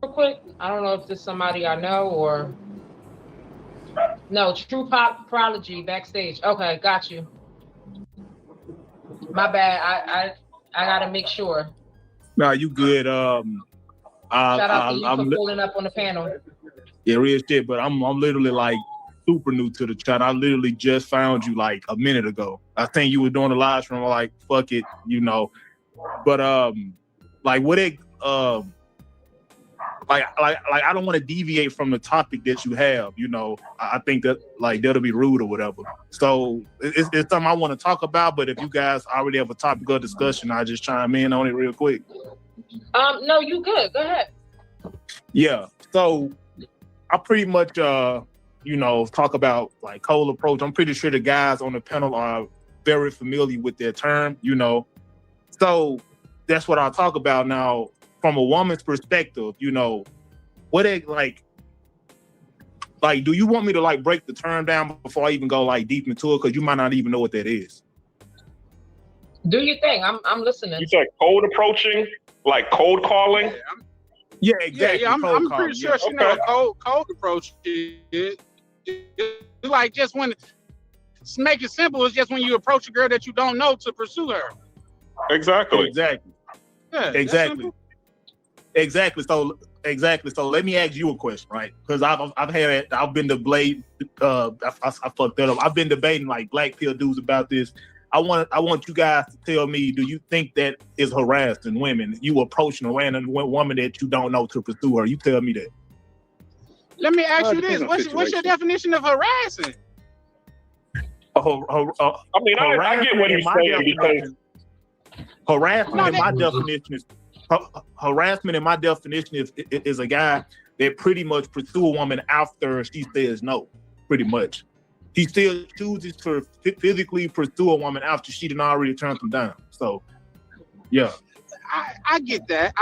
real quick. I don't know if this is somebody I know or no. True Pop Prodigy backstage. Okay, got you. My bad. I gotta make sure. Nah, you good. Shout out to you for I'm pulling up on the panel. yeah, real shit. But I'm literally like super new to the chat. I literally just found you like a minute ago. I think you were doing a live stream. I'm like, fuck it, you know. But like what it like I don't want to deviate from the topic that you have. You know, I think that like that'll be rude or whatever. So it's something I want to talk about. But if you guys already have a topic of discussion, I just chime in on it real quick. No, you good. Go ahead. Yeah. So I pretty much you know, talk about like cold approach. I'm pretty sure the guys on the panel are very familiar with their term, you know. So that's what I'll talk about now from a woman's perspective, you know, what it like do you want me to like break the term down before I even go like deep into it? Because you might not even know what that is. Do your thing. I'm listening. You said cold approaching, like cold calling? Yeah, exactly. Yeah, I'm pretty sure she know what cold approach is. It's like just when, to make it simple, it's just when you approach a girl that you don't know to pursue her. Exactly. Yeah, exactly. So let me ask you a question, right? Because I've been debating. I fucked that up. I've been debating like black pill dudes about this. I want you guys to tell me: do you think that is harassing women? You approaching a random woman that you don't know to pursue her? You tell me that. Let me ask you this: what's your definition of harassing? I mean, I get what he's saying because harassment in my definition is a guy that pretty much pursue a woman after she says no. Pretty much, he still chooses to physically pursue a woman after she done already turned him down. So, yeah, I get that,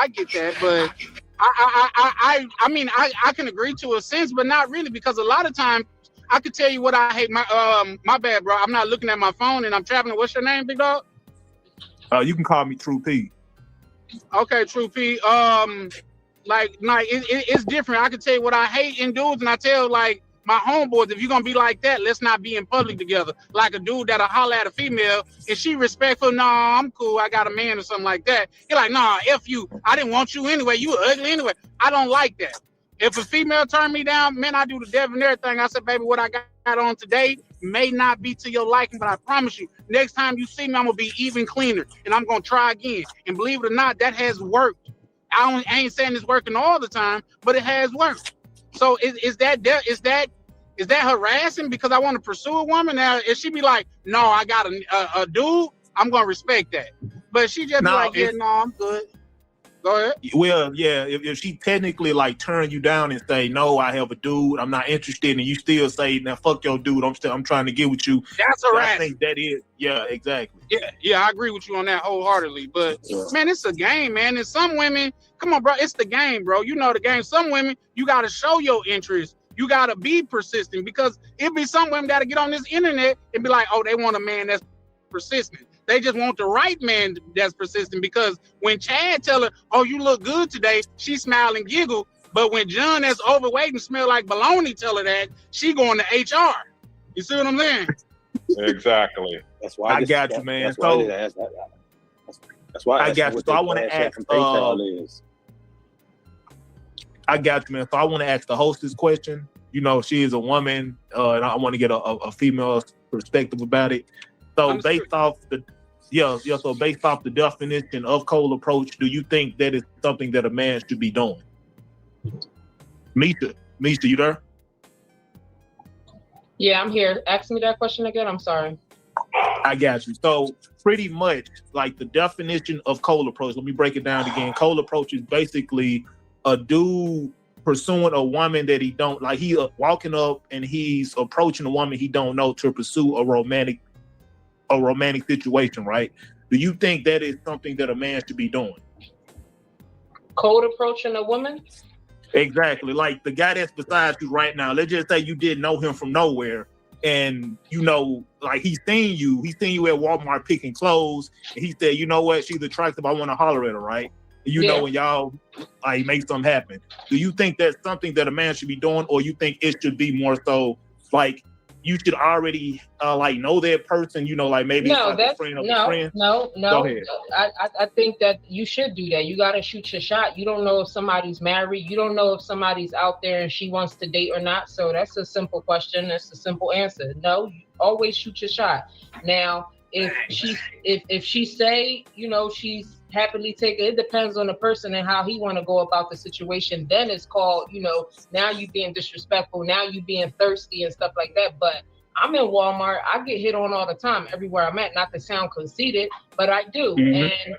but I mean I can agree to a sense, but not really, because a lot of times I could tell you what I hate. My bad, bro. I'm not looking at my phone and I'm traveling. What's your name, big dog? You can call me True P. Okay, True P. Like it's different. I can tell you what I hate in dudes, and I tell like my homeboys, if you're gonna be like that, let's not be in public together. Like a dude that'll holler at a female and she respectful, nah, I'm cool, I got a man or something like that. You're like, nah, F you. I didn't want you anyway. You were ugly anyway. I don't like that. If a female turned me down, man, I do the debonair thing. I said, baby, what I got on today may not be to your liking, but I promise you, next time you see me, I'm gonna be even cleaner, and I'm gonna try again. And believe it or not, that has worked. I ain't saying it's working all the time, but it has worked. So is that harassing because I want to pursue a woman? Now, if she be like, no, I got a dude, I'm gonna respect that. But she just be like, yeah, no, I'm good. Go ahead. Well, yeah, if she technically like turn you down and say, no, I have a dude, I'm not interested, and you still say, now fuck your dude, I'm trying to get with you. That's harassing. I think that is, yeah, exactly. Yeah, I agree with you on that wholeheartedly. But man, it's a game, man. And some women, come on, bro, it's the game, bro. You know the game. Some women, you gotta show your interest. You gotta be persistent, because it be some women that'll get on this internet and be like, oh, they want a man that's persistent. They just want the right man that's persistent, because when Chad tell her, oh, you look good today, she smile and giggle. But when John that's overweight and smell like baloney tell her that, she going to HR. You see what I'm saying? Exactly. That's why I got you, man. That's why I got you. So I want to ask. I got you, man. So I want to ask the hostess question. You know, she is a woman, and I want to get a female perspective about it. So based off the definition of cold approach, do you think that is something that a man should be doing? Misha, you there? Yeah, I'm here. Ask me that question again. I'm sorry. I got you. So pretty much like the definition of cold approach. Let me break it down again. Cold approach is basically a dude pursuing a woman that he don't like. He walking up and he's approaching a woman he don't know to pursue a romantic situation, right? Do you think that is something that a man should be doing? Cold approaching a woman? Exactly. Like the guy that's beside you right now, let's just say you didn't know him from nowhere, and you know, like he's seen you at Walmart picking clothes, and he said, you know what, she's attractive, I want to holler at her, right? You know, when y'all like make something happen. Do you think that's something that a man should be doing, or you think it should be more so like you should already like know that person? You know, like maybe it's like a friend of a friend. No. Go ahead. I think that you should do that. You got to shoot your shot. You don't know if somebody's married. You don't know if somebody's out there and she wants to date or not. So that's a simple question. That's a simple answer. No, you always shoot your shot. Now, if she say, you know, she's happily taking, it depends on the person and how he want to go about the situation. Then it's called, you know, now you being disrespectful, now you being thirsty and stuff like that. But I'm in Walmart, I get hit on all the time everywhere I'm at, not to sound conceited, but I do. And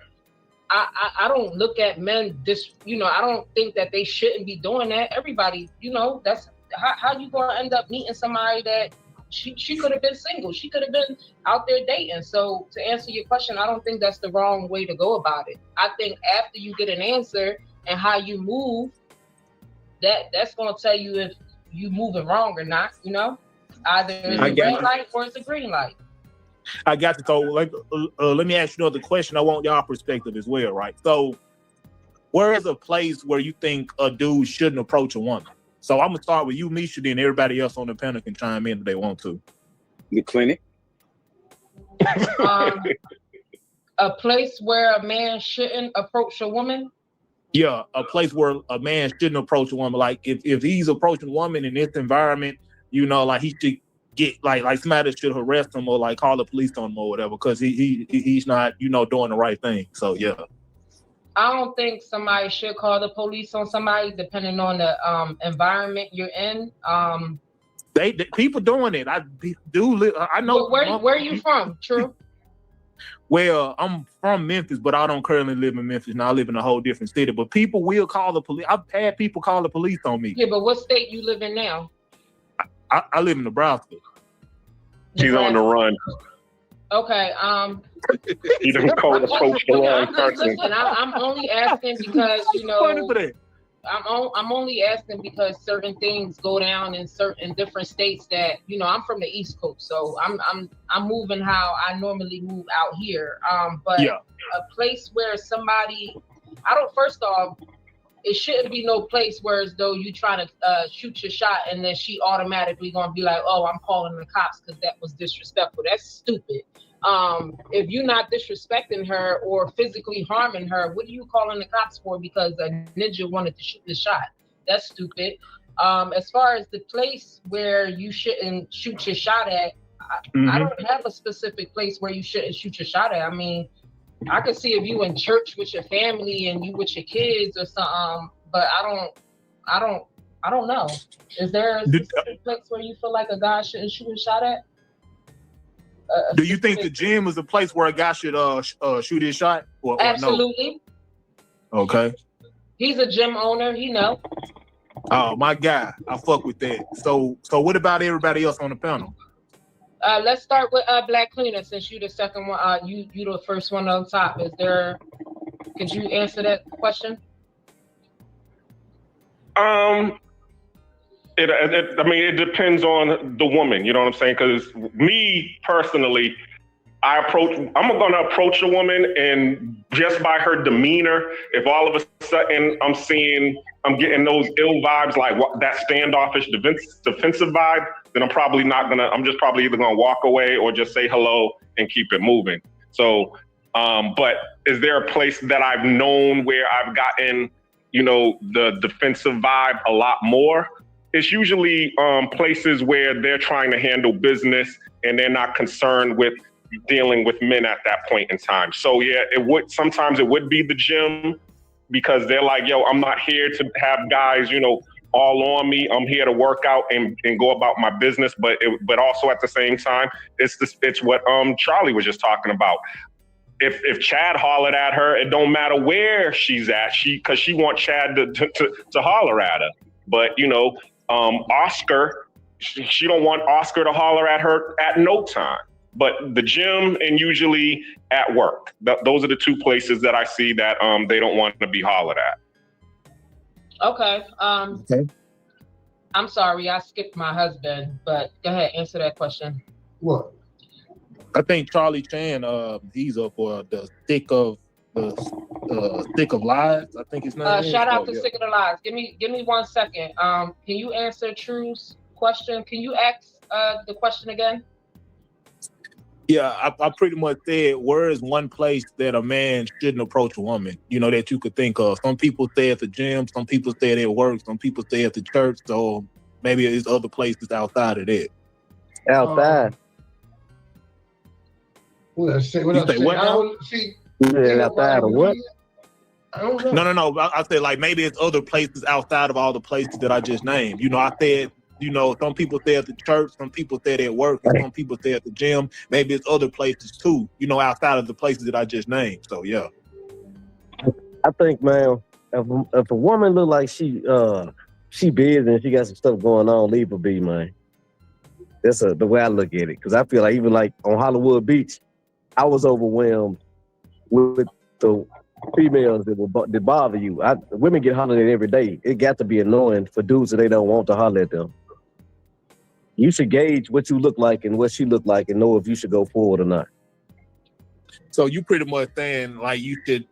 I don't look at men you know, I don't think that they shouldn't be doing that. Everybody, you know, that's how you gonna end up meeting somebody that she could have been single. She could have been out there dating. So to answer your question, I don't think that's the wrong way to go about it. I think after you get an answer and how you move, that's going to tell you if you moving wrong or not, you know? Either it's a red light or it's a green light. I got to. So like, let me ask you another question. I want y'all perspective as well, right? So where is a place where you think a dude shouldn't approach a woman? So I'm gonna start with you, Misha, then everybody else on the panel can chime in if they want to. The clinic. A place where a man shouldn't approach a woman? Yeah, a place where a man shouldn't approach a woman. Like if he's approaching a woman in this environment, you know, like he should get like somebody should harass him or like call the police on him or whatever, because he's not, you know, doing the right thing. So yeah. I don't think somebody should call the police on somebody, depending on the environment you're in. They people doing it. I do live. I know. Where are you from? True. Well, I'm from Memphis, but I don't currently live in Memphis. Now I live in a whole different city. But people will call the police. I've had people call the police on me. Yeah, but what state you live in now? I live in Nebraska. She's on the run. Okay. You didn't call the approach the wrong person. Listen, I'm only asking because, you know, I'm only asking because certain things go down in certain different states that, you know, I'm from the East Coast, so I'm moving how I normally move out here. But a place where somebody, first off, it shouldn't be no place where as though you try to shoot your shot and then she automatically gonna be like, oh, I'm calling the cops because that was disrespectful. That's stupid. If you're not disrespecting her or physically harming her, what are you calling the cops for because a ninja wanted to shoot the shot? That's stupid. As far as the place where you shouldn't shoot your shot at, I don't have a specific place where you shouldn't shoot your shot at. I mean, I could see if you in church with your family and you with your kids or something, but I don't know. Is there a specific place where you feel like a guy shouldn't shoot a shot at? Do you think the gym is a place where a guy should shoot his shot? Or Absolutely. No? Okay. He's a gym owner, he know. Oh my God, I fuck with that. So what about everybody else on the panel? Let's start with Black Cleaner, since you the second one. You the first one on top. Could you answer that question? It depends on the woman, you know what I'm saying? Because me personally, I'm going to approach a woman, and just by her demeanor, if all of a sudden I'm getting those ill vibes, like that standoffish defensive vibe, then I'm just probably either going to walk away or just say hello and keep it moving. So, but is there a place that I've known where I've gotten, you know, the defensive vibe a lot more? It's usually places where they're trying to handle business and they're not concerned with dealing with men at that point in time. So yeah, sometimes it would be the gym, because they're like, yo, I'm not here to have guys, you know, all on me. I'm here to work out and go about my business. But also at the same time, it's what Charlie was just talking about. If Chad hollered at her, it don't matter where she's at, because she want Chad to holler at her. But you know, Oscar, she don't want Oscar to holler at her at no time. But the gym and usually at work, those are the two places that I see that they don't want to be hollered at. Okay. Okay. I'm sorry, I skipped my husband, but go ahead, answer that question. What? I think Charlie Chan, he's up for the stick of the Thick of Lies, I think his name is. Shout out to Sick of the Lies. Give me 1 second. Can you answer True's question? Can you ask the question again? Yeah, I pretty much said, where is one place that a man shouldn't approach a woman? You know, that you could think of. Some people stay at the gym, some people stay at work, some people stay at the church. So maybe it's other places outside of that. Outside. What else? You say what now? Outside of what? I don't know. No. I said like maybe it's other places outside of all the places that I just named. You know, I said, you know, some people stay at the church, some people stay at work, and some people stay at the gym. Maybe it's other places too, you know, outside of the places that I just named. So yeah. I think, man, if a woman look like she busy and she got some stuff going on, leave her be, man. That's the way I look at it. Because I feel like even like on Hollywood Beach, I was overwhelmed with the females that bother you. Women get hollered at every day. It got to be annoying for dudes that they don't want to holler at them. You should gauge what you look like and what she look like and know if you should go forward or not. So you pretty much saying like you should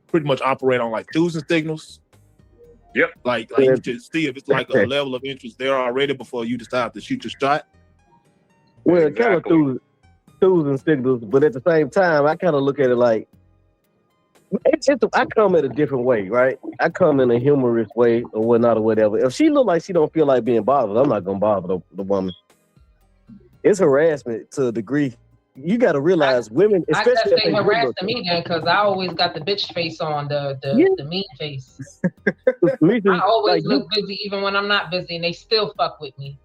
pretty much operate on like cues and signals. Yep. Like you should see if it's like a level of interest there already before you decide to shoot your shot. Well, exactly. Kind of cues and signals, but at the same time, I kind of look at it like I come at a different way, right? I come in a humorous way or whatnot or whatever. If she look like she don't feel like being bothered, I'm not gonna bother the woman. It's harassment to a degree. You got to realize women, especially if they harassing me then, because I always got the bitch face on, the mean face. I always look busy even when I'm not busy, and they still fuck with me.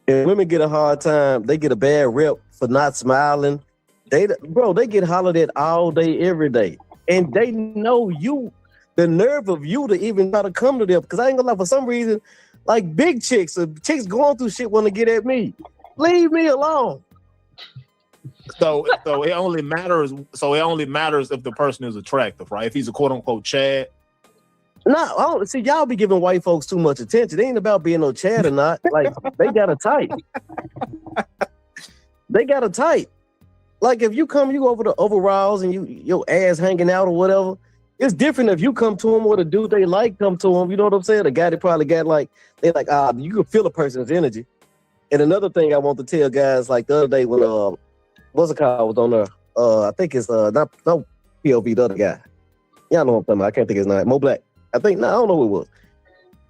And women get a hard time. They get a bad rep for not smiling. They get hollered at all day, every day. And they know you, the nerve of you to even try to come to them. Because I ain't gonna lie, for some reason, like big chicks or chicks going through shit want to get at me. Leave me alone. So it only matters. So it only matters if the person is attractive, right? If he's a quote unquote Chad. No, see, y'all be giving white folks too much attention. It ain't about being no Chad or not. Like they got a type. They got a type. Like if you go over the overalls and your ass hanging out or whatever, it's different if you come to them with a dude they like come to them. You know what I'm saying? A guy that probably got like, they like, you can feel a person's energy. And another thing I want to tell guys, like the other day when what's the call was on there? I think it's not POV, the other guy. Y'all know what I'm talking about. I can't think his name. Mo Black. I don't know who it was.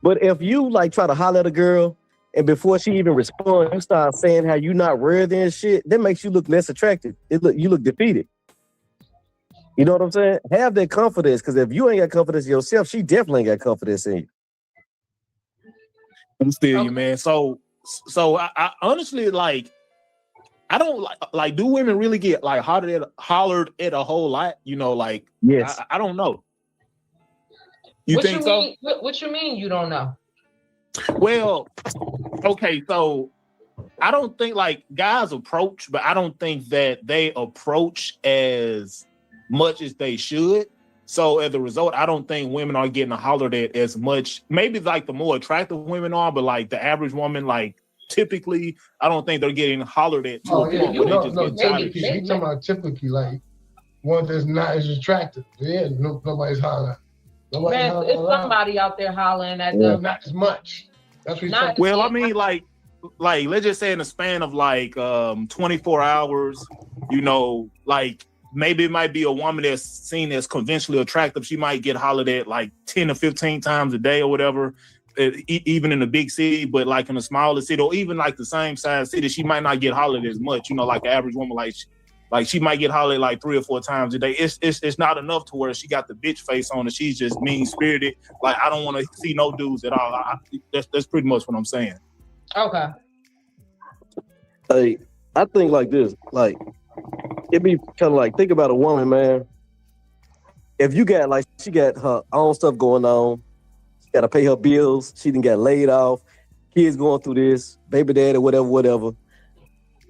But if you like try to holler at a girl and before she even responds, you start saying how you not worthy and shit, that makes you look less attractive. You look defeated. You know what I'm saying? Have that confidence, because if you ain't got confidence in yourself, she definitely ain't got confidence in you. I'm still you, man. So I honestly like, I don't like. Do women really get like hollered at a whole lot? You know, like yes. I don't know. You think so? What you mean you don't know? Well, okay, so I don't think like guys approach, but I don't think that they approach as much as they should. So as a result, I don't think women are getting hollered at as much. Maybe like the more attractive women are, but like the average woman, like typically, I don't think they're getting hollered at. Typically, we talking about typically like one that's not as attractive. Yeah, nobody's hollering. Man, it's somebody out there hollering at them. Not as much. That's what well, I mean, like let's just say in the span of like 24 hours, you know, like maybe it might be a woman that's seen as conventionally attractive. She might get hollered at like 10 to 15 times a day or whatever, even in a big city, but like in a smaller city or even like the same size city, she might not get hollered as much, you know, like the average woman, like she might get hollered like 3 or 4 times a day. It's not enough to where she got the bitch face on and she's just mean spirited. Like I don't want to see no dudes at all. That's pretty much what I'm saying. Okay. Hey, I think like this, like it be kind of like, think about a woman, man. If you got like, she got her own stuff going on, she got to pay her bills, she done got laid off, kids going through this, baby daddy, whatever.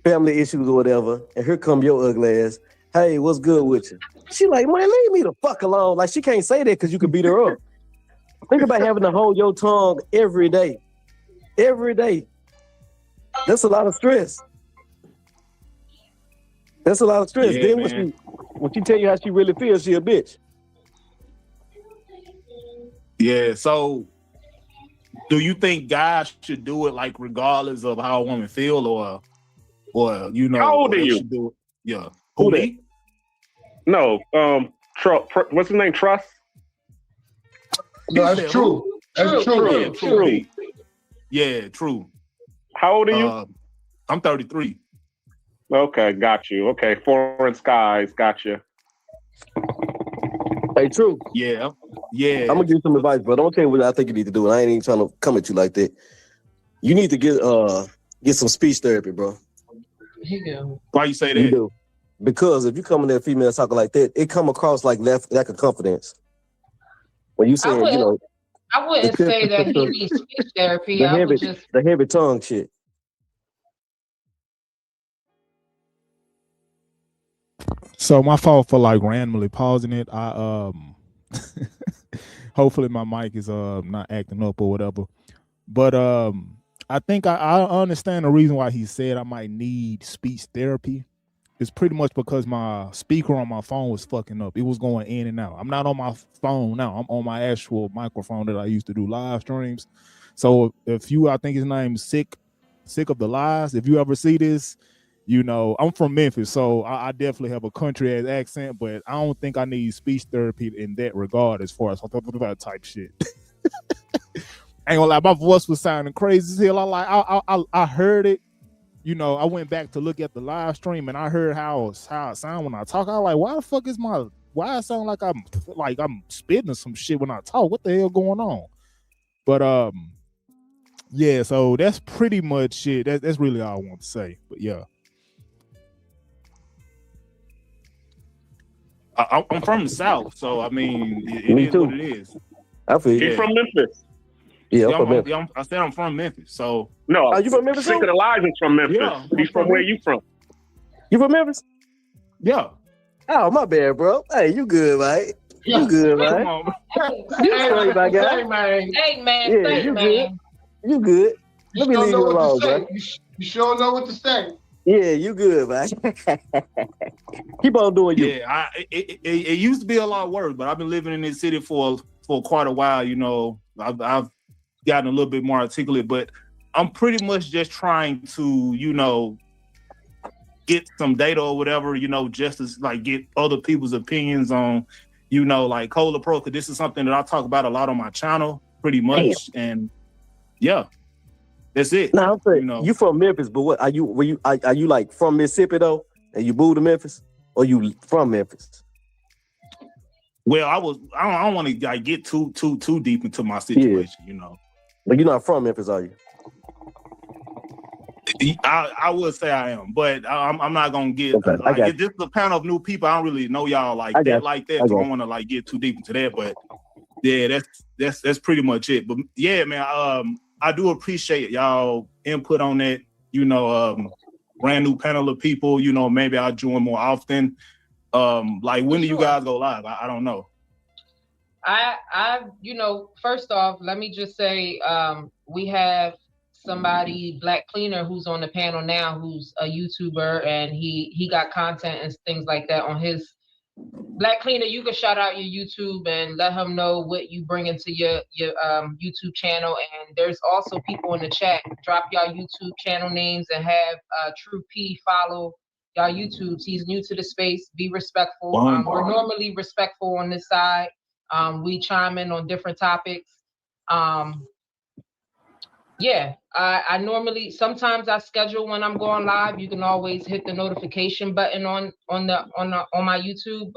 Family issues or whatever, and here come your ugly ass. Hey, what's good with you? She like, man, leave me the fuck alone. Like she can't say that because you can beat her up. Think about having to hold your tongue every day. Every day. That's a lot of stress. Yeah, then when she tell you how she really feels, she a bitch. Yeah. So, do you think guys should do it like regardless of how a woman feel, or you know, How old or are they you? should do it? Yeah. Who Who that? me? No, what's his name? Trust. No, He that's said true. who? That's True, true. Yeah, true, True true. P. Yeah, true. How old are you? I'm 33. Okay, got you. Okay, Foreign Skies, got you. Hey, true. Yeah. I'm Yeah. gonna give you some advice, but I'm gonna tell you what I think you need to do. And I ain't even trying to come at you like that. You need to get some speech therapy, bro. Why you say You that? do. Because if you come in there female talking like that, it come across like lack of confidence. When you saying, you know, I wouldn't say that he needs speech therapy. the I would just heavy tongue shit. So my fault for like randomly pausing it. I hopefully my mic is not acting up or whatever. But I think I understand the reason why he said I might need speech therapy. It's pretty much because my speaker on my phone was fucking up. It was going in and out. I'm not on my phone now. I'm on my actual microphone that I used to do live streams. So if you, I think his name's Sick of the Lies. If you ever see this, you know, I'm from Memphis, so I definitely have a country ass accent, but I don't think I need speech therapy in that regard as far as that type shit. Ain't gonna lie, my voice was sounding crazy as hell. I heard it. You know, I went back to look at the live stream and I heard how it sound when I talk. I was like, why the fuck is why I sound like I'm spitting some shit when I talk? What the hell going on? But yeah, so that's pretty much it. That's really all I want to say. But yeah. I'm from the South, so I mean, it Me is too. what it is. I feel you. He's from Memphis. Yeah, Yeah, I'm from Memphis. I said I'm from Memphis, so No, Are you from Memphis Sick too? of the Lies is from Memphis. Yeah, I'm He's from from where Memphis. you from? You from Memphis? yeah. Oh, my bad, bro. Hey, you good, man? You good, Come man? on, bro. You straight, my guy. Hey, man. hey man, Yeah, say you man. You good? You Let me sure leave know you what alone, to say. bro. You sure know what to say. Yeah, you good, man. Keep on doing you. Yeah, it used to be a lot worse, but I've been living in this city for quite a while. You know, I've gotten a little bit more articulate, but I'm pretty much just trying to, you know, get some data or whatever, you know, just to like get other people's opinions on, you know, like Cola Pro, because this is something that I talk about a lot on my channel, pretty much. Damn. And yeah, that's it. Now I'm saying, You know. you from Memphis, but what are you? Are you like from Mississippi though, and you moved to Memphis, or you from Memphis? Well, I don't want to like get too deep into my situation, you know. But you're not from Memphis, are you? I would say I am, but I'm not gonna get. Okay, like, this is a panel of new people. I don't really know y'all like that, so I don't want to like get too deep into that. But yeah, that's pretty much it. But yeah, man, I do appreciate y'all input on that. You know, brand new panel of people. You know, maybe I'll join more often. Like when do you guys go live? I don't know. I you know, first off, let me just say, we have somebody, Black Cleaner, who's on the panel now, who's a YouTuber, and he got content and things like that on his. Black Cleaner, you can shout out your YouTube and let him know what you bring into your YouTube channel. And there's also people in the chat. Drop y'all YouTube channel names and have True P follow y'all YouTubes. He's new to the space. Be respectful. We're normally respectful on this side. We chime in on different topics. Yeah, I normally, sometimes I schedule when I'm going live. You can always hit the notification button on my YouTube.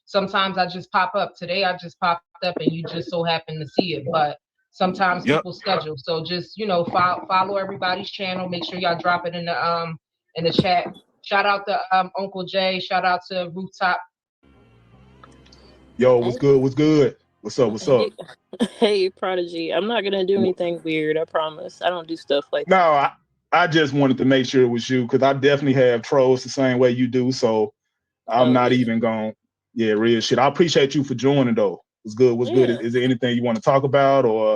Sometimes I just pop up. Today I just popped up and you just so happen to see it. But sometimes people schedule. So just, you know, follow everybody's channel. Make sure y'all drop it in the chat. Shout out to Uncle Jay. Shout out to Rooftop. Yo, what's good? What's good? What's up? What's up? Hey, Prodigy. I'm not gonna do anything weird. I promise. I don't do stuff like that. No, I just wanted to make sure it was you because I definitely have trolls the same way you do. So I'm not even going. Yeah, real shit. I appreciate you for joining though. What's good? What's good? Is there anything you want to talk about or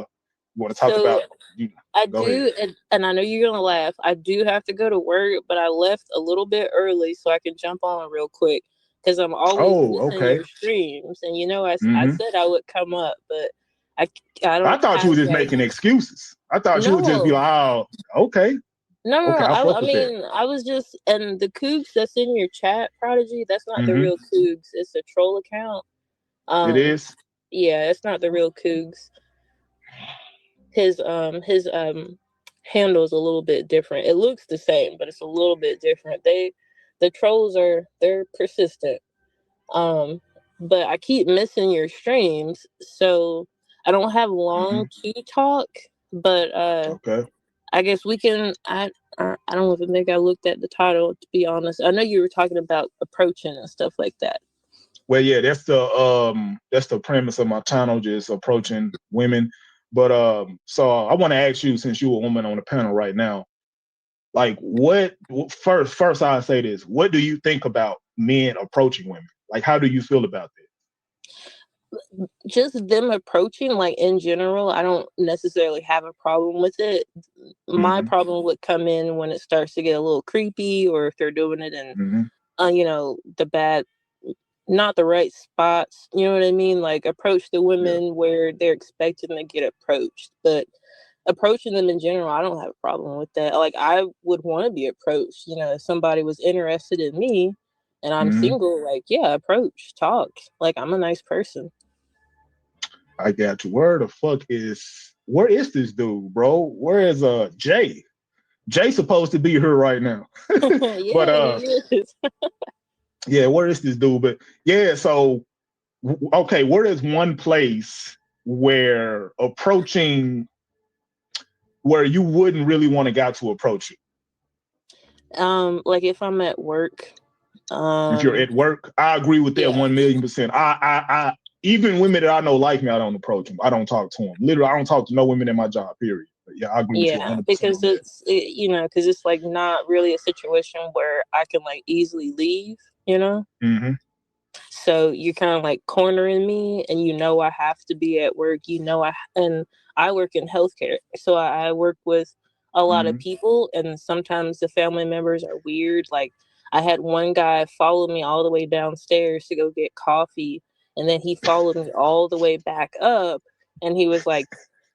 you want to talk about? I do, and I know you're gonna laugh. I do have to go to work, but I left a little bit early so I can jump on real quick because I'm always missing your streams. And you know, I said I would come up, but I don't. I thought you were just making excuses. I thought you would just be like, oh, okay. No, okay, I mean, I was just, and the Cougs that's in your chat, Prodigy, that's not the real Cougs. It's a troll account. It is? Yeah, it's not the real Cougs. His handle's a little bit different. It looks the same, but it's a little bit different. The trolls they're persistent. But I keep missing your streams, so I don't have long to talk, but okay. I guess we can. I don't even think I looked at the title, to be honest. I know you were talking about approaching and stuff like that. Well, yeah, that's the premise of my channel, just approaching women. But so I want to ask you, since you're a woman on the panel right now, like first I'll say this: what do you think about men approaching women? Like, how do you feel about that? Just them approaching, like in general, I don't necessarily have a problem with it. My problem would come in when it starts to get a little creepy, or if they're doing it in, the bad, not the right spots. You know what I mean? Like approach the women where they're expecting to get approached, but approaching them in general, I don't have a problem with that. Like I would want to be approached. If somebody was interested in me and I'm single, like, yeah, approach, talk. Like, I'm a nice person. I got you. Where is this dude, bro? Where is Jay? Jay's supposed to be here right now. Yeah, but he is. Yeah, where is this dude? But yeah, so okay, where is one place where you wouldn't really want a guy to approach you? Like if I'm at work. If you're at work, I agree with that 1,000,000%. I even women that I know like me, I don't approach them. I don't talk to them. Literally, I don't talk to no women in my job, period. But yeah, I agree with you 100%. Because because it's like not really a situation where I can like easily leave, So you're kind of like cornering me, and I have to be at work. And I work in healthcare, so I work with a lot of people, and sometimes the family members are weird. Like I had one guy follow me all the way downstairs to go get coffee, and then he followed me all the way back up, and he was like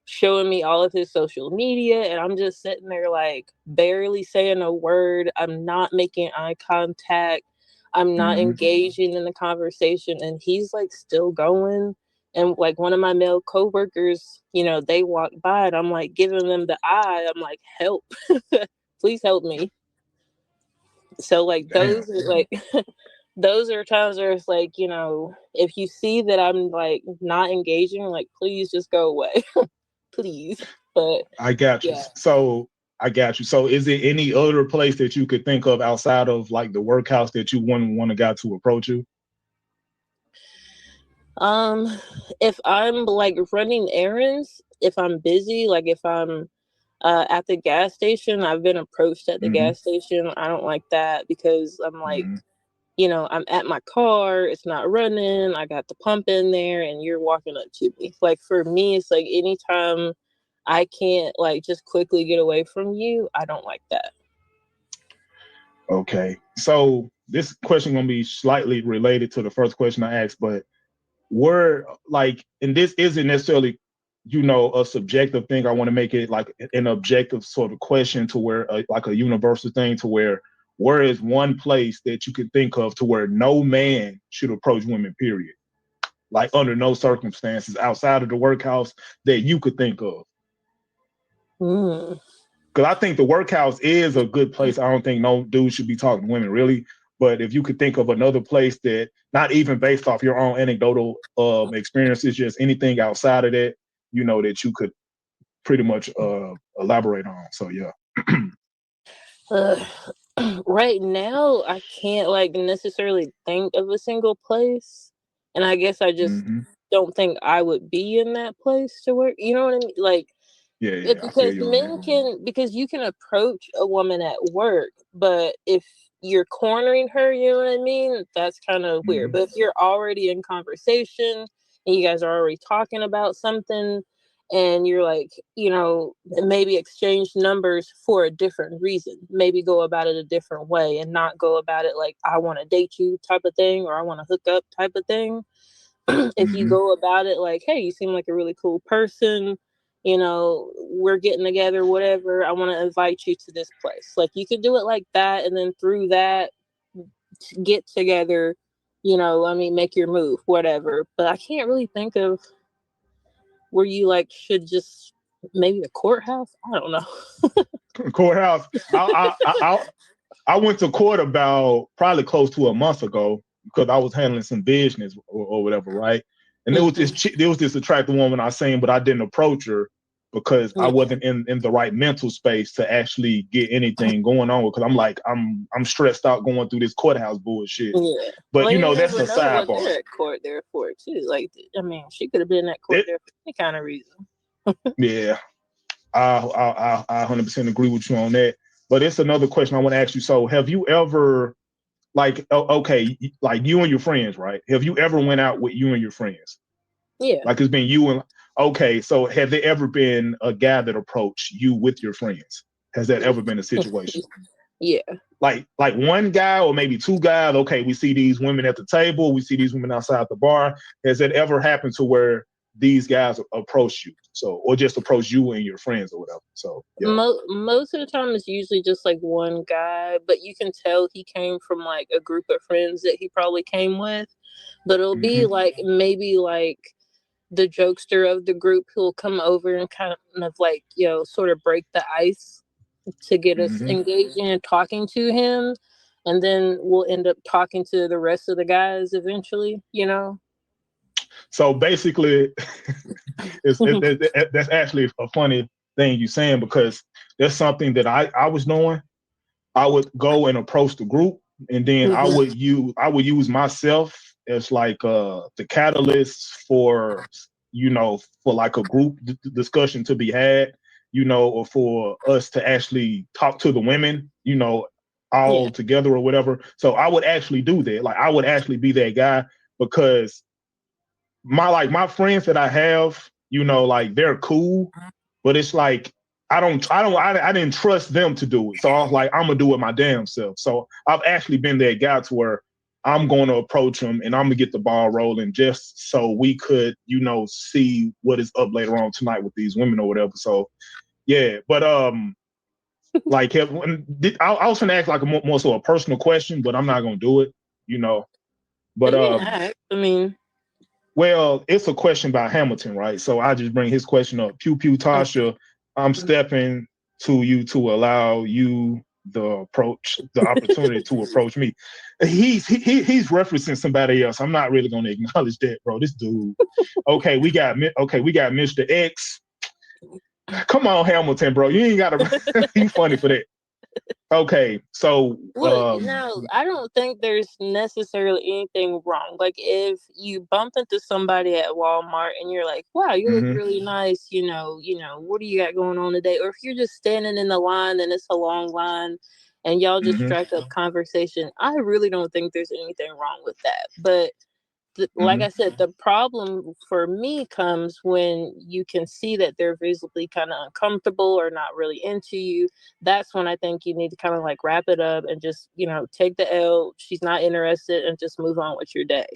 showing me all of his social media, and I'm just sitting there like barely saying a word. I'm not making eye contact. I'm not engaging in the conversation, and he's like still going. And like one of my male coworkers, they walk by, and I'm like giving them the eye. I'm like, help, please help me. So like those are like those are times where it's like, if you see that I'm like not engaging, like please just go away, please. But I got you. Yeah. So I got you. So is there any other place that you could think of outside of like the workhouse that you wouldn't want a guy to approach you? If I'm like running errands, if I'm busy, like if I'm at the gas station, I've been approached at the gas station. I don't like that because I'm like, I'm at my car, it's not running, I got the pump in there, and you're walking up to me. Like for me, it's like anytime I can't like just quickly get away from you, I don't like that. Okay. So this question gonna be slightly related to the first question I asked, but and this isn't necessarily, a subjective thing. I want to make it like an objective sort of question to where like a universal thing to where is one place that you could think of to where no man should approach women, period? Like under no circumstances outside of the workhouse that you could think of. Because I think the workhouse is a good place. I don't think no dude should be talking to women, really. But if you could think of another place that, not even based off your own anecdotal experiences, just anything outside of that, that you could pretty much elaborate on. So, yeah. Right now, I can't like necessarily think of a single place. And I guess I just don't think I would be in that place to work. You know what I mean? Like, yeah, because you can approach a woman at work, but if you're cornering her, you know what I mean? That's kind of weird. But if you're already in conversation and you guys are already talking about something and you're like, maybe exchange numbers for a different reason, maybe go about it a different way and not go about it like I want to date you type of thing or I want to hook up type of thing. if you go about it like, hey, you seem like a really cool person, you know, we're getting together, whatever, I want to invite you to this place. Like, you could do it like that, and then through that, get together, you know, I mean, make your move, whatever. But I can't really think of where you like should just, maybe the courthouse. I don't know. Courthouse. I went to court about probably close to a month ago because I was handling some business or whatever, right? And there was this attractive woman I seen, but I didn't approach her because I wasn't in the right mental space to actually get anything going on. Because I'm like, I'm stressed out going through this courthouse bullshit. Yeah. But well, you know, that's a sidebar. What they're at court there for too. Like, I mean, she could have been at court there for any kind of reason. Yeah, I 100% agree with you on that. But it's another question I want to ask you. So, have you ever, like, okay, like you and your friends, right? Have you ever went out with you and your friends? Yeah. Like it's been you and, okay, so have there ever been a guy that approached you with your friends? Has that ever been a situation? Yeah. Like one guy or maybe two guys, okay, we see these women at the table, we see these women outside the bar. Has that ever happened to where these guys approach you? So, or just approach you and your friends or whatever. So yeah. Most of the time it's usually just like one guy, but you can tell he came from like a group of friends that he probably came with. But it'll be like maybe like the jokester of the group who'll come over and kind of like, you know, sort of break the ice to get us engaged in talking to him, and then we'll end up talking to the rest of the guys eventually, you know. So basically, that's actually a funny thing you're saying, because that's something that I was doing. I would go and approach the group, and then I would use myself as like the catalyst for, you know, for like a group discussion to be had, you know, or for us to actually talk to the women, you know, all together or whatever. So I would actually do that. Like I would actually be that guy, because my friends that I have, you know, like they're cool, but it's like I didn't trust them to do it. So I was like, I'm gonna do it my damn self. So I've actually been that guy to where I'm going to approach them and I'm gonna get the ball rolling just so we could, you know, see what is up later on tonight with these women or whatever. So yeah, but like I was gonna ask like a more so a personal question, but I'm not gonna do it, you know. But I mean, well, it's a question by Hamilton, right? So I just bring his question up. Pew Pew Tasha, I'm stepping to you to allow you the opportunity to approach me. He's referencing somebody else. I'm not really going to acknowledge that, bro. This dude. Okay, we got Mr. X. Come on, Hamilton, bro. You ain't got to be funny for that. Okay, so no, I don't think there's necessarily anything wrong. Like if you bump into somebody at Walmart and you're like, "Wow, you look really nice," you know, what do you got going on today? Or if you're just standing in the line and it's a long line and y'all just strike up conversation, I really don't think there's anything wrong with that. But like I said, the problem for me comes when you can see that they're visibly kind of uncomfortable or not really into you. That's when I think you need to kind of like wrap it up and just, you know, take the L. She's not interested, and just move on with your day.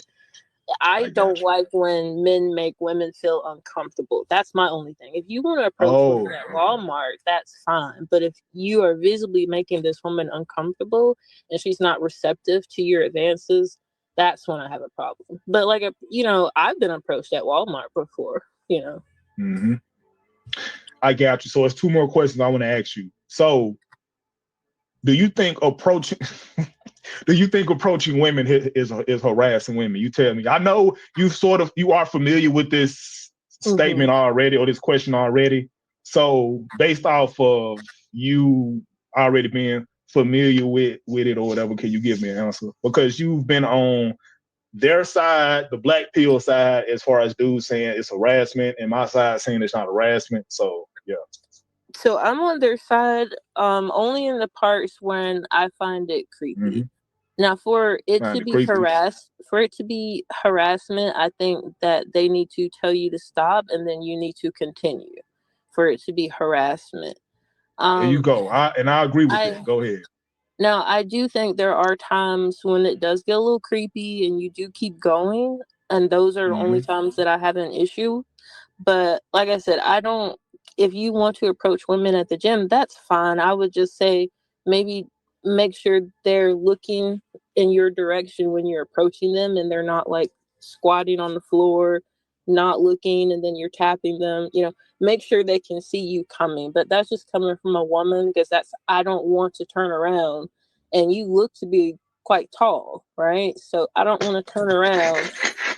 I don't like when men make women feel uncomfortable. That's my only thing. If you want to approach women at Walmart, that's fine. But if you are visibly making this woman uncomfortable and she's not receptive to your advances, that's when I have a problem. But like, you know, I've been approached at Walmart before, you know. I got you. So it's two more questions I want to ask you. So do you think approaching women is harassing women? You tell me. I know you are familiar with this statement already, or this question already. So based off of you already being familiar with it or whatever, can you give me an answer? Because you've been on their side, the black pill side, as far as dudes saying it's harassment, and my side saying it's not harassment. So yeah. So I'm on their side, only in the parts when I find it creepy. Now, for it to be harassment, I think that they need to tell you to stop, and then you need to continue for it to be harassment. There you go. I agree with that. Go ahead. Now, I do think there are times when it does get a little creepy and you do keep going. and those are the only times that I have an issue. But like I said, I don't. If you want to approach women at the gym, that's fine. I would just say maybe make sure they're looking in your direction when you're approaching them, and they're not like squatting on the floor, not looking, and then you're tapping them. Make sure they can see you coming. But that's just coming from a woman, because I don't want to turn around, and you look to be quite tall, right? So I don't want to turn around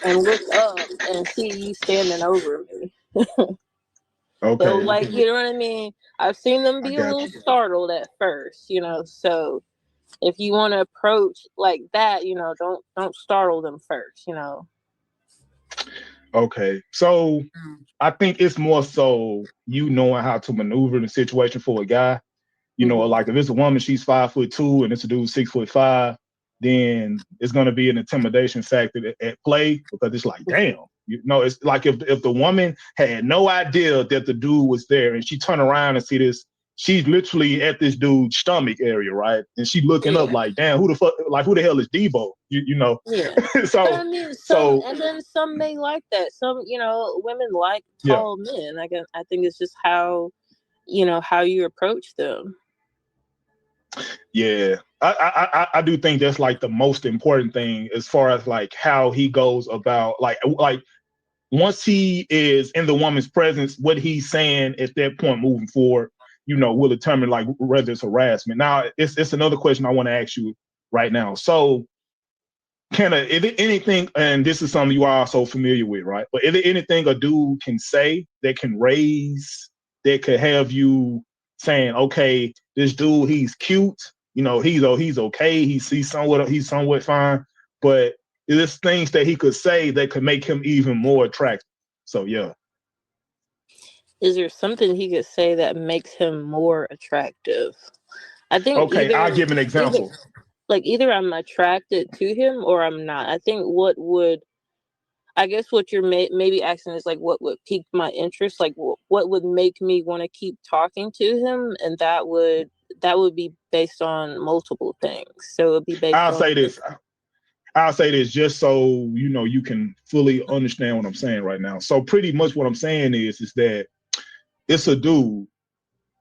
and look up and see you standing over me. Okay. So, like, you know what I mean? I've seen them be a little startled at first, so if you want to approach like that, don't startle them first, Okay. So I think it's more so you knowing how to maneuver the situation for a guy. Like if it's a woman, she's 5'2" and it's a dude 6'5", then it's gonna be an intimidation factor at play, because it's like, damn, it's like if the woman had no idea that the dude was there and she turned around and see this, she's literally at this dude's stomach area, right? And she looking up like, damn, who the hell is Debo? Yeah. So, but I mean, and then some may like that. Some, women like tall men. I think it's just how you approach them. Yeah, I do think that's like the most important thing as far as like how he goes about like once he is in the woman's presence, what he's saying at that point moving forward, will determine like whether it's harassment. Now, it's another question I want to ask you right now. So, is it anything, and this is something you are also familiar with, right? But is there anything a dude can say that can raise, that could have you saying, okay, this dude, he's cute, he's okay, he's somewhat fine, but there's things that he could say that could make him even more attractive. So yeah. Is there something he could say that makes him more attractive? I think okay, I'll give an example. Either I'm attracted to him or I'm not. I think what you're maybe asking is like what would pique my interest, like what would make me want to keep talking to him, and that would be based on multiple things. So it would be based I'll say this just so you can fully understand what I'm saying right now. So pretty much what I'm saying is that it's a dude,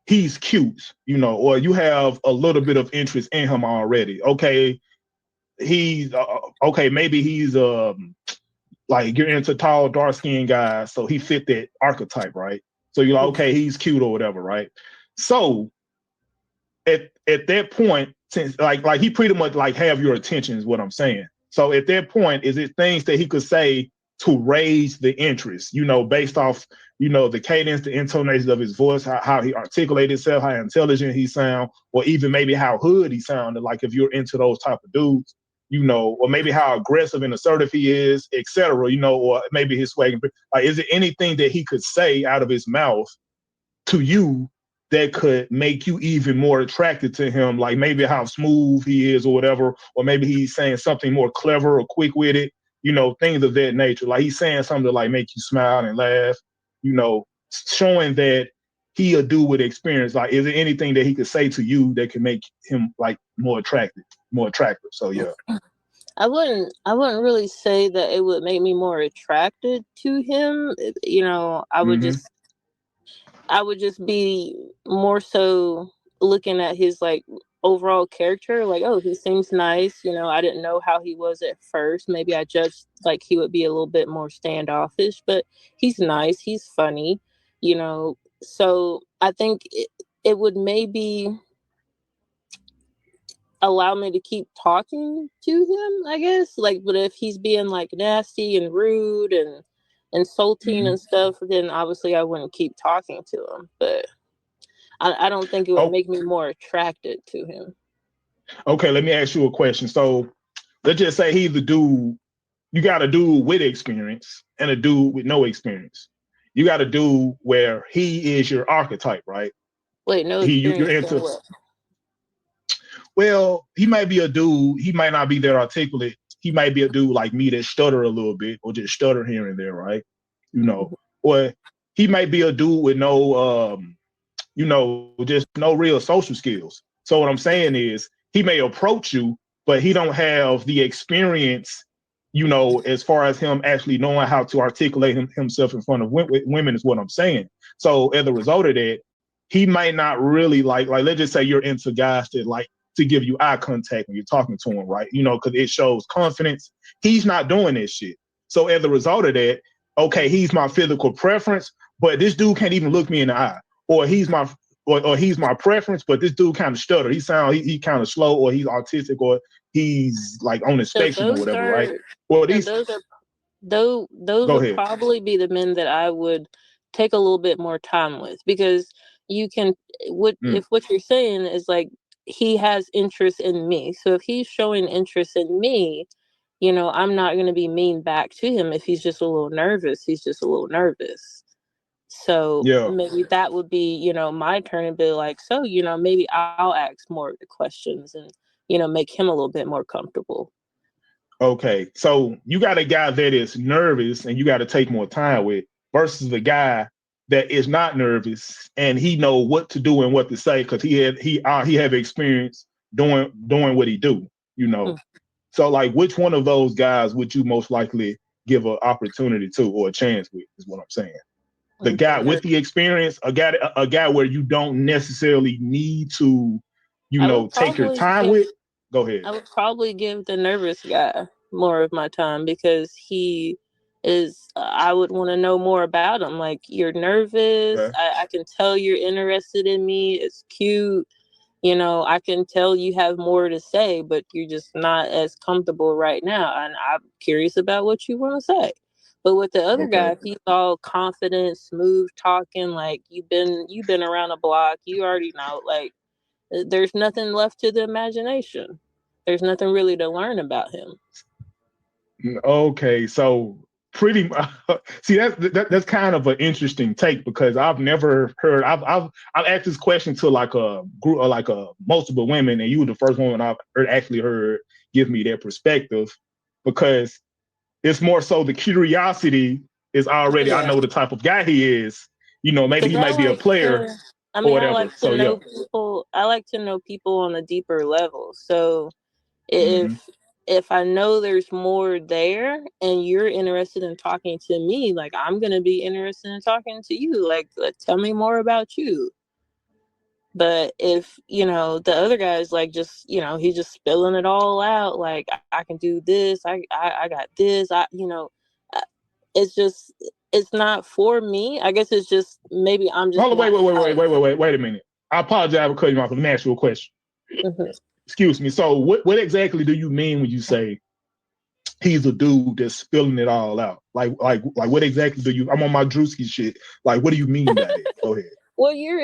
he's cute, or you have a little bit of interest in him already. Okay, he's okay, maybe he's like you're into tall, dark-skinned guys, so he fit that archetype, right? So you're like, okay, he's cute or whatever, right? So at that point, since like he pretty much like have your attention is what I'm saying. So at that point, is it things that he could say to raise the interest, based off, the cadence, the intonation of his voice, how he articulated himself, how intelligent he sound, or even maybe how hood he sounded, like if you're into those type of dudes, or maybe how aggressive and assertive he is, etc., or maybe his swag. Like, is there anything that he could say out of his mouth to you that could make you even more attracted to him? Like maybe how smooth he is or whatever, or maybe he's saying something more clever or quick-witted, things of that nature. Like he's saying something to like make you smile and laugh, showing that he a dude with experience. Like, is there anything that he could say to you that can make him like more attractive? So yeah. I wouldn't really say that it would make me more attracted to him. I would just be more so looking at his like overall character, like, oh, he seems nice. I didn't know how he was at first. Maybe I judged like he would be a little bit more standoffish, but he's nice, he's funny, so I think it would maybe allow me to keep talking to him, I guess. Like, but if he's being like nasty and rude and insulting and stuff, then obviously I wouldn't keep talking to him. But I don't think it would make me more attracted to him. Okay, let me ask you a question. So let's just say he's the dude. You got a dude with experience and a dude with no experience. You got a dude where he is your archetype, right? Wait, no experience. You're into what? Well, he might be a dude. He might not be that articulate. He might be a dude like me that stutter a little bit or just stutter here and there, right? Or he might be a dude with no, just no real social skills. So what I'm saying is he may approach you, but he don't have the experience you know, as far as him actually knowing how to articulate himself in front of women is what I'm saying. So as a result of that, he might not really like let's just say you're into guys that like to give you eye contact when you're talking to him, right? You know, because it shows confidence. He's not doing this shit. So as a result of that, okay, he's my physical preference, but this dude can't even look me in the eye. Or he's my preference, but this dude kind of stutter. He kind of slow, or he's autistic, or he's like on the spectrum or whatever, right? Well, those would probably be the men that I would take a little bit more time with, because you can if what you're saying is like he has interest in me. So if he's showing interest in me, you know, I'm not going to be mean back to him. If he's just a little nervous, he's just a little nervous. So maybe that would be, you know, my turn and be like, so, you know, maybe I'll ask more of the questions and, you know, make him a little bit more comfortable. Okay. So you got a guy that is nervous and you got to take more time with versus the guy that is not nervous and he know what to do and what to say because he have experience doing what he do, you know. So like, which one of those guys would you most likely give an opportunity to or a chance with is what I'm saying. The guy with the experience, a guy where you don't necessarily need to, you know, take your time with. Go ahead. I would probably give the nervous guy more of my time because he is, I would want to know more about him. Like, you're nervous. Okay. I can tell you're interested in me. It's cute. You know, I can tell you have more to say, but you're just not as comfortable right now. And I'm curious about what you want to say. But with the other guy, he's all confident, smooth talking. Like, you've been around the block. You already know. Like, there's nothing left to the imagination. There's nothing really to learn about him. Okay, so pretty see that's kind of an interesting take because I've never heard. I've asked this question to like a group or like a multiple women, and you were the first woman I've actually heard give me their perspective because it's more so the curiosity is already. I know the type of guy he is. You know, maybe he might be a player. I mean, I like to know people. I like to know people on a deeper level. So if I know there's more there and you're interested in talking to me, like I'm gonna be interested in talking to you. Like, tell me more about you. But if, you know, the other guy's like just, you know, he's just spilling it all out. Like, I can do this. I got this. It's just, it's not for me. I guess it's just maybe I'm just. Hold on, wait a minute. I apologize for cutting you off. Let me ask you a question. Excuse me. So what exactly do you mean when you say he's a dude that's spilling it all out? Like what exactly do you? I'm on my Drewski shit. Like, what do you mean by that? Go ahead. Well, you're